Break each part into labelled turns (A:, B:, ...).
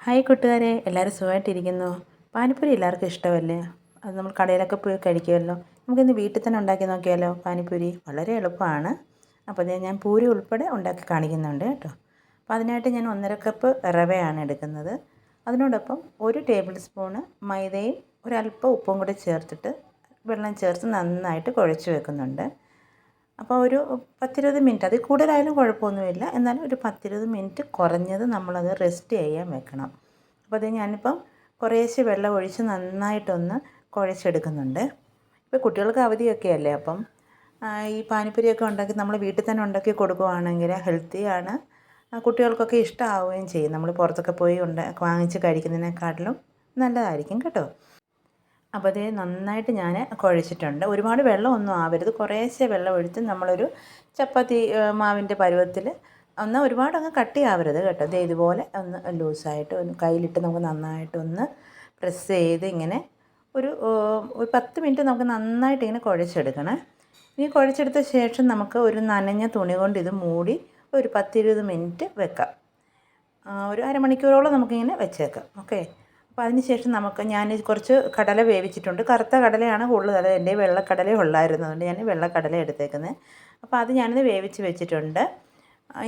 A: Hi കൂട്ടുകാരെ, എല്ലാവരും സുഖമായിട്ടിരിക്കുന്നു. പാനിപ്പൂരി എല്ലാവർക്കും ഇഷ്ടമല്ലേ? അത് നമ്മൾ കടയിലൊക്കെ പോയി കഴിക്കുമല്ലോ. നമുക്കിന്ന് വീട്ടിൽ തന്നെ ഉണ്ടാക്കി നോക്കിയാലോ? പാനിപ്പൂരി വളരെ എളുപ്പമാണ്. അപ്പോൾ ഞാൻ പൂരി ഉൾപ്പെടെ ഉണ്ടാക്കി കാണിക്കുന്നുണ്ട് കേട്ടോ. അപ്പോൾ അതിനായിട്ട് ഞാൻ 1.5 കപ്പ് റവയാണ് എടുക്കുന്നത്. അതിനോടൊപ്പം 1 ടേബിൾ സ്പൂണ് മൈദയും ഒരല്പം ഉപ്പും കൂടി ചേർത്തിട്ട് വെള്ളം ചേർത്ത് നന്നായിട്ട് കുഴച്ച് വെക്കുന്നുണ്ട്. അപ്പോൾ ഒരു 10-20 മിനിറ്റ്, അതിൽ കൂടുതലായാലും കുഴപ്പമൊന്നുമില്ല, എന്നാലും ഒരു 10-20 മിനിറ്റ് കുറഞ്ഞത് നമ്മളത് റെസ്റ്റ് ചെയ്യാൻ വെക്കണം. അപ്പോൾ അത് ഞാനിപ്പം കുറേശ്ശെ വെള്ളം ഒഴിച്ച് നന്നായിട്ടൊന്ന് കുഴച്ചെടുക്കുന്നുണ്ട്. ഇപ്പോൾ കുട്ടികൾക്ക് അവധിയൊക്കെ അല്ലേ, അപ്പം ഈ പാനിപ്പൂരിയൊക്കെ ഉണ്ടാക്കി നമ്മൾ വീട്ടിൽ തന്നെ ഉണ്ടാക്കി കൊടുക്കുകയാണെങ്കിൽ ഹെൽത്തിയാണ്, കുട്ടികൾക്കൊക്കെ ഇഷ്ടമാവുകയും ചെയ്യും. നമ്മൾ പുറത്തൊക്കെ പോയി വാങ്ങിച്ച് കഴിക്കുന്നതിനെക്കാട്ടിലും നല്ലതായിരിക്കും കേട്ടോ. അപ്പോൾ അത് നന്നായിട്ട് ഞാൻ കുഴച്ചിട്ടുണ്ട്. ഒരുപാട് വെള്ളമൊന്നും ആവരുത്, കുറേശ്ശെ വെള്ളം ഒഴിച്ച് നമ്മളൊരു ചപ്പാത്തി മാവിൻ്റെ പരുവത്തിൽ, എന്നാൽ ഒരുപാടങ്ങ് കട്ടിയാവരുത് കേട്ടോ. ഇത് ഇതുപോലെ ഒന്ന് ലൂസായിട്ട് ഒന്ന് കയ്യിലിട്ട് നമുക്ക് നന്നായിട്ടൊന്ന് പ്രസ് ചെയ്ത് ഇങ്ങനെ ഒരു 10 മിനിറ്റ് നമുക്ക് നന്നായിട്ട് ഇങ്ങനെ കുഴച്ചെടുക്കണം. ഇനി കുഴച്ചെടുത്ത ശേഷം നമുക്ക് ഒരു നനഞ്ഞ തുണി കൊണ്ട് ഇത് മൂടി ഒരു 10-20 മിനിറ്റ് വെക്കാം. ഒരു അരമണിക്കൂറോളം നമുക്കിങ്ങനെ വെച്ചേക്കാം. ഓക്കെ. അപ്പോൾ അതിന് ശേഷം ഞാൻ കുറച്ച് കടല വേവിച്ചിട്ടുണ്ട്. കറുത്ത കടലയാണ് കൂടുതൽ, എൻ്റെ വെള്ളക്കടല ഉള്ളായിരുന്നു, അതുകൊണ്ട് ഞാൻ വെള്ളക്കടല എടുത്തേക്കുന്നത്. അപ്പോൾ അത് ഞാനിത് വേവിച്ച് വെച്ചിട്ടുണ്ട്.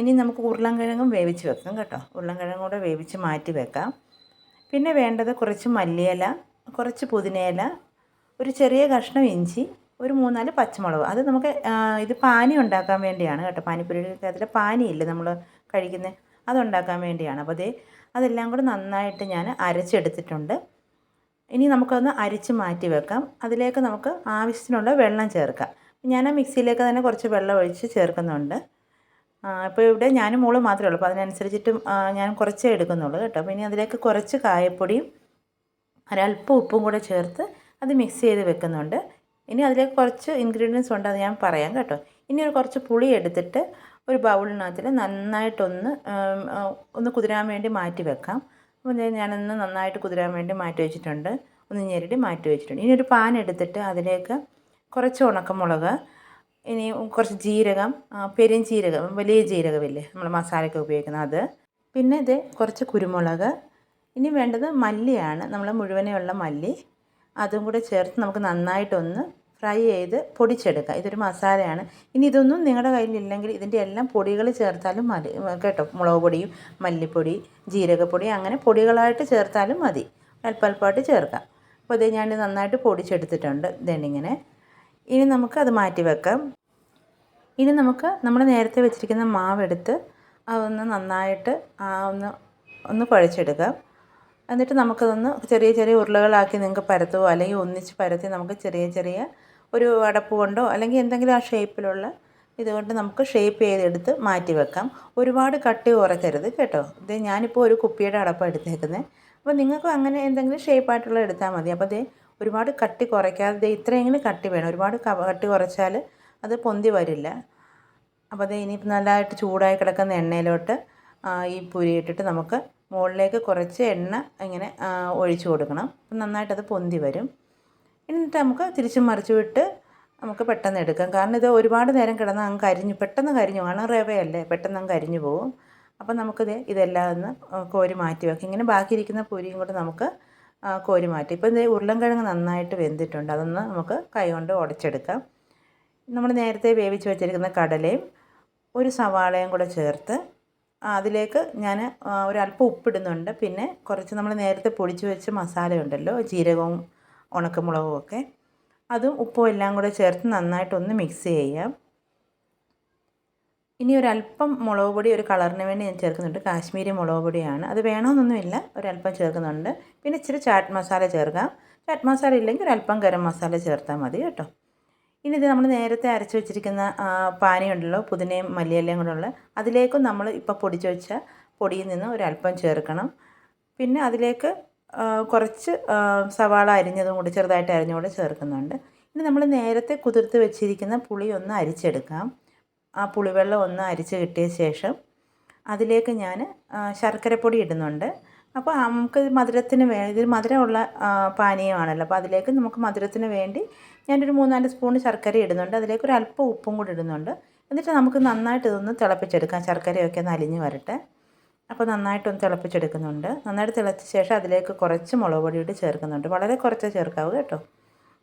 A: ഇനി നമുക്ക് ഉരുളൻകിഴങ്ങും വേവിച്ച് വെക്കാം കേട്ടോ. ഉരുളൻകിഴങ്ങും കൂടെ വേവിച്ച് മാറ്റി വെക്കാം. പിന്നെ വേണ്ടത് കുറച്ച് മല്ലിയില, കുറച്ച് പുതിനയില, ഒരു ചെറിയ കഷ്ണം ഇഞ്ചി, ഒരു 3-4 പച്ചമുളക്. അത് നമുക്ക് ഇത് പാനി ഉണ്ടാക്കാൻ വേണ്ടിയാണ് കേട്ടോ. പാനിപ്പൂരിക്ക് അതിൽ പാനിയില്ലേ നമ്മൾ കഴിക്കുന്നത്, അതുണ്ടാക്കാൻ വേണ്ടിയാണ്. അപ്പോൾ അതെല്ലാം കൂടെ നന്നായിട്ട് ഞാൻ അരച്ചെടുത്തിട്ടുണ്ട്. ഇനി നമുക്കൊന്ന് അരിച്ച് മാറ്റി വെക്കാം. അതിലേക്ക് നമുക്ക് ആവശ്യത്തിനുള്ള വെള്ളം ചേർക്കാം. ഞാൻ മിക്സിയിലേക്ക് തന്നെ കുറച്ച് വെള്ളം ഒഴിച്ച് ചേർക്കുന്നുണ്ട്. ഇപ്പോൾ ഇവിടെ ഞാനും മോളും മാത്രമേ ഉള്ളൂ, അപ്പോൾ അതിനനുസരിച്ചിട്ടും ഞാൻ കുറച്ചേ എടുക്കുന്നുള്ളൂ കേട്ടോ. അപ്പോൾ ഇനി അതിലേക്ക് കുറച്ച് കായപ്പൊടിയും ഒരല്പം ഉപ്പും കൂടെ ചേർത്ത് അത് മിക്സ് ചെയ്ത് വെക്കുന്നുണ്ട്. ഇനി അതിലേക്ക് കുറച്ച് ഇൻഗ്രീഡിയൻസ് ഉണ്ട്, അത് ഞാൻ പറയാം കേട്ടോ. ഇനി കുറച്ച് പുളി എടുത്തിട്ട് ഒരു ബൗളിനകത്തിൽ നന്നായിട്ടൊന്ന് കുതിരാൻ വേണ്ടി മാറ്റി വെക്കാം. അപ്പോൾ ഞാനൊന്ന് നന്നായിട്ട് കുതിരാൻ വേണ്ടി മാറ്റി വെച്ചിട്ടുണ്ട്, ഒന്ന് ഞെരടി മാറ്റി വെച്ചിട്ടുണ്ട്. ഇനി ഒരു പാൻ എടുത്തിട്ട് അതിലേക്ക് കുറച്ച് ഉണക്കമുളക്, ഇനി കുറച്ച് ജീരകം, പെരുംജീരകം, വലിയ ജീരകമില്ലേ നമ്മൾ മസാലയ്ക്ക് ഉപയോഗിക്കുന്നത്, അത്, പിന്നെ കുറച്ച് കുരുമുളക്. ഇനി വേണ്ടത് മല്ലിയാണ്, നമ്മൾ മുഴുവനെയുള്ള മല്ലി, അതും കൂടെ ചേർത്ത് നമുക്ക് നന്നായിട്ടൊന്ന് ഫ്രൈ ചെയ്ത് പൊടിച്ചെടുക്കുക. ഇതൊരു മസാലയാണ്. ഇനി ഇതൊന്നും നിങ്ങളുടെ കയ്യിലില്ലെങ്കിൽ ഇതിൻ്റെ എല്ലാം പൊടികൾ ചേർത്താലും മതി കേട്ടോ. മുളക് പൊടിയും മല്ലിപ്പൊടി, ജീരകപ്പൊടി, അങ്ങനെ പൊടികളായിട്ട് ചേർത്താലും മതി, അല്പമായിട്ട് ചേർക്കാം. അപ്പോൾ ഞാൻ നന്നായിട്ട് പൊടിച്ചെടുത്തിട്ടുണ്ട് ഇങ്ങനെ. ഇനി നമുക്കത് മാറ്റി വെക്കാം. ഇനി നമ്മൾ നേരത്തെ വെച്ചിരിക്കുന്ന മാവെടുത്ത് അതൊന്ന് നന്നായിട്ട് ഒന്ന് കുഴച്ചെടുക്കാം. എന്നിട്ട് നമുക്കതൊന്ന് ചെറിയ ചെറിയ ഉരുളകളാക്കി നിങ്ങൾക്ക് പരത്തുകയോ അല്ലെങ്കിൽ ഒന്നിച്ച് പരത്തി നമുക്ക് ചെറിയ ചെറിയ ഒരു അടപ്പ് കൊണ്ടോ അല്ലെങ്കിൽ എന്തെങ്കിലും ആ ഷേപ്പിലുള്ള ഇതുകൊണ്ട് നമുക്ക് ഷേപ്പ് ചെയ്തെടുത്ത് മാറ്റി വെക്കാം. ഒരുപാട് കട്ടി കുറയ്ക്കരുത് കേട്ടോ. ഞാനിപ്പോൾ ഒരു കുപ്പിയുടെ അടപ്പാണ് എടുത്തേക്കുന്നത്. അപ്പോൾ നിങ്ങൾക്കും അങ്ങനെ എന്തെങ്കിലും ഷേപ്പായിട്ടുള്ള എടുത്താൽ മതി. അപ്പോൾ ഒരുപാട് കട്ടി കുറയ്ക്കാതെ ഇത്രയെങ്കിലും കട്ടി വേണം. ഒരുപാട് കട്ടി കുറച്ചാൽ അത് പൊന്തി വരില്ല. അപ്പോൾ ഇനി നല്ലതായിട്ട് ചൂടായി കിടക്കുന്ന എണ്ണയിലോട്ട് ഈ പുരി ഇട്ടിട്ട് നമുക്ക് മുകളിലേക്ക് കുറച്ച് എണ്ണ ഇങ്ങനെ ഒഴിച്ചു കൊടുക്കണം. അപ്പം നന്നായിട്ടത് പൊന്തി വരും. എന്നിട്ട് നമുക്ക് തിരിച്ചും മറിച്ചു വിട്ട് നമുക്ക് പെട്ടെന്ന് എടുക്കാം. കാരണം ഇത് ഒരുപാട് നേരം കിടന്ന് അങ്ങ് പെട്ടെന്ന് കരിഞ്ഞു, കാരണം റവയല്ലേ, പെട്ടെന്ന് അങ്ങ് കരിഞ്ഞു പോകും. അപ്പം ഇതെല്ലാം ഒന്ന് കോരി മാറ്റി വെക്കാം. ഇങ്ങനെ ബാക്കിയിരിക്കുന്ന പൊരിയും കൂടെ നമുക്ക് കോരി മാറ്റി. ഇപ്പം ഉരുളൻകിഴങ്ങ് നന്നായിട്ട് വെന്തിട്ടുണ്ട്, അതൊന്ന് നമുക്ക് കൈ കൊണ്ട് ഉടച്ചെടുക്കാം. നമ്മൾ നേരത്തെ വേവിച്ച് വെച്ചിരിക്കുന്ന കടലയും ഒരു സവാളയും കൂടെ ചേർത്ത് അതിലേക്ക് ഞാൻ ഒരല്പം ഉപ്പിടുന്നുണ്ട്. പിന്നെ കുറച്ച് നമ്മൾ നേരത്തെ പൊടിച്ച് വെച്ച മസാലയുണ്ടല്ലോ, ജീരകവും ഉണക്കമുളകും ഒക്കെ, അതും ഉപ്പും എല്ലാം കൂടെ ചേർത്ത് നന്നായിട്ടൊന്ന് മിക്സ് ചെയ്യാം. ഇനി ഒരല്പം മുളക് പൊടി ഒരു കളറിന് വേണ്ടി ഞാൻ ചേർക്കുന്നുണ്ട്, കാശ്മീരി മുളക് പൊടിയാണ്. അത് വേണമെന്നൊന്നുമില്ല, ഒരല്പം ചേർക്കുന്നുണ്ട്. പിന്നെ ഇച്ചിരി ചാറ്റ് മസാല ചേർക്കാം. ചാറ്റ് മസാല ഇല്ലെങ്കിൽ ഒരല്പം ഗരം മസാല ചേർത്താൽ മതി കേട്ടോ. ഇനി നമ്മൾ നേരത്തെ അരച്ച് വെച്ചിരിക്കുന്ന പാനിയുണ്ടല്ലോ, പുതിനയും മല്ലിയിലയും കൂടെയുള്ള, അതിലേക്കും നമ്മൾ ഇപ്പോൾ പൊടിച്ച് വെച്ച പൊടിയിൽ നിന്ന് ഒരല്പം ചേർക്കണം. പിന്നെ അതിലേക്ക് കുറച്ച് സവാള അരിഞ്ഞതും കൂടി ചെറുതായിട്ട് അരിഞ്ഞുകൂടെ ചേർക്കുന്നുണ്ട്. ഇനി നമ്മൾ നേരത്തെ കുതിർത്ത് വെച്ചിരിക്കുന്ന പുളി ഒന്ന് അരിച്ചെടുക്കാം. ആ പുളിവെള്ളം ഒന്ന് അരിച്ച് കിട്ടിയ ശേഷം അതിലേക്ക് ഞാൻ ശർക്കരപ്പൊടി ഇടുന്നുണ്ട്. അപ്പോൾ നമുക്ക് മധുരത്തിന് ഇത് മധുരമുള്ള പാനീയമാണല്ലോ, അപ്പോൾ അതിലേക്ക് നമുക്ക് മധുരത്തിന് വേണ്ടി ഞാനൊരു 3-4 സ്പൂൺ ശർക്കര ഇടുന്നുണ്ട്. അതിലേക്ക് ഒരു അല്പം ഉപ്പും കൂടി ഇടുന്നുണ്ട്. എന്നിട്ട് നമുക്ക് നന്നായിട്ട് ഇതൊന്ന് തിളപ്പിച്ചെടുക്കാം. ശർക്കരയൊക്കെ ഒന്ന് അലിഞ്ഞ് വരട്ടെ. അപ്പോൾ നന്നായിട്ടൊന്ന് തിളപ്പിച്ചെടുക്കുന്നുണ്ട്. നന്നായിട്ട് തിളച്ച ശേഷം അതിലേക്ക് കുറച്ച് മുളക് പൊടി കൂടി ചേർക്കുന്നുണ്ട്. വളരെ കുറച്ചേ ചേർക്കാവൂ കേട്ടോ.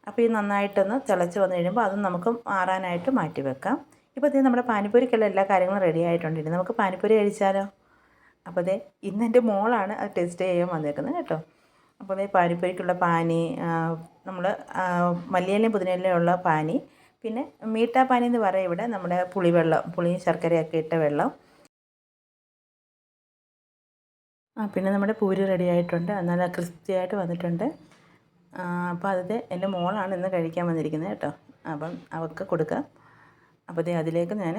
A: അപ്പോൾ ഈ നന്നായിട്ടൊന്ന് തിളച്ച് വന്നു കഴിയുമ്പോൾ അത് നമുക്ക് ആറാനായിട്ട് മാറ്റി വെക്കാം. ഇപ്പോൾ ഇത് നമ്മുടെ പാനിപ്പൂരിക്കുള്ള എല്ലാ കാര്യങ്ങളും റെഡി ആയിട്ടുണ്ട്. ഇനി നമുക്ക് പാനിപ്പൂരി കഴിച്ചാലോ? അപ്പോൾ ദേ ഇന്നെൻ്റെ മോളാണ് അത് ടെസ്റ്റ് ചെയ്യാൻ വന്നേക്കുന്നത് കേട്ടോ. അപ്പോൾ ദേ പാനിപ്പൂരിക്കുള്ള പാനി, നമ്മൾ മല്ലിയിലയും പുതിനയിലയും ഉള്ള പാനി, പിന്നെ മീഠാ പാനി എന്ന് പറയും ഇവിടെ, നമ്മുടെ പുളിവെള്ളം, പുളിയും ശർക്കരയൊക്കെ ഇട്ട വെള്ളം. പിന്നെ നമ്മുടെ പൂരി റെഡി ആയിട്ടുണ്ട്. നല്ല ക്രിസ്പി ആയിട്ട് വന്നിട്ടുണ്ട്. അപ്പോൾ അത് എൻ്റെ മോളാണ് ഇന്ന് കഴിക്കാൻ വന്നിരിക്കുന്നത് കേട്ടോ. അപ്പം അവൾക്ക് കൊടുക്കാം. അപ്പോൾ ദേ അതിലേക്ക് ഞാൻ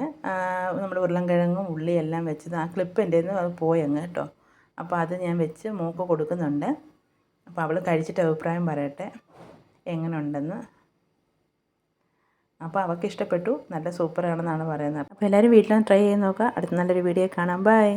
A: നമ്മുടെ ഉരുളൻകിഴങ്ങും ഉള്ളിയും എല്ലാം വെച്ചത്, ആ ക്ലിപ്പ് എൻ്റെ നിന്ന് അത് പോയങ്ങ് കേട്ടോ. അപ്പോൾ അത് ഞാൻ വെച്ച് മോൾക്ക് കൊടുക്കുന്നുണ്ട്. അപ്പോൾ അവൾ കഴിച്ചിട്ട് അഭിപ്രായം പറയട്ടെ എങ്ങനെ ഉണ്ടെന്ന്. അപ്പോൾ അവൾക്ക് ഇഷ്ടപ്പെട്ടു, നല്ല സൂപ്പറാണെന്നാണ് പറയുന്നത്. അപ്പോൾ എല്ലാവരും വീട്ടിലൊന്ന് ട്രൈ ചെയ്ത് നോക്കുക. അടുത്ത നല്ലൊരു വീഡിയോ കാണാം. ബൈ.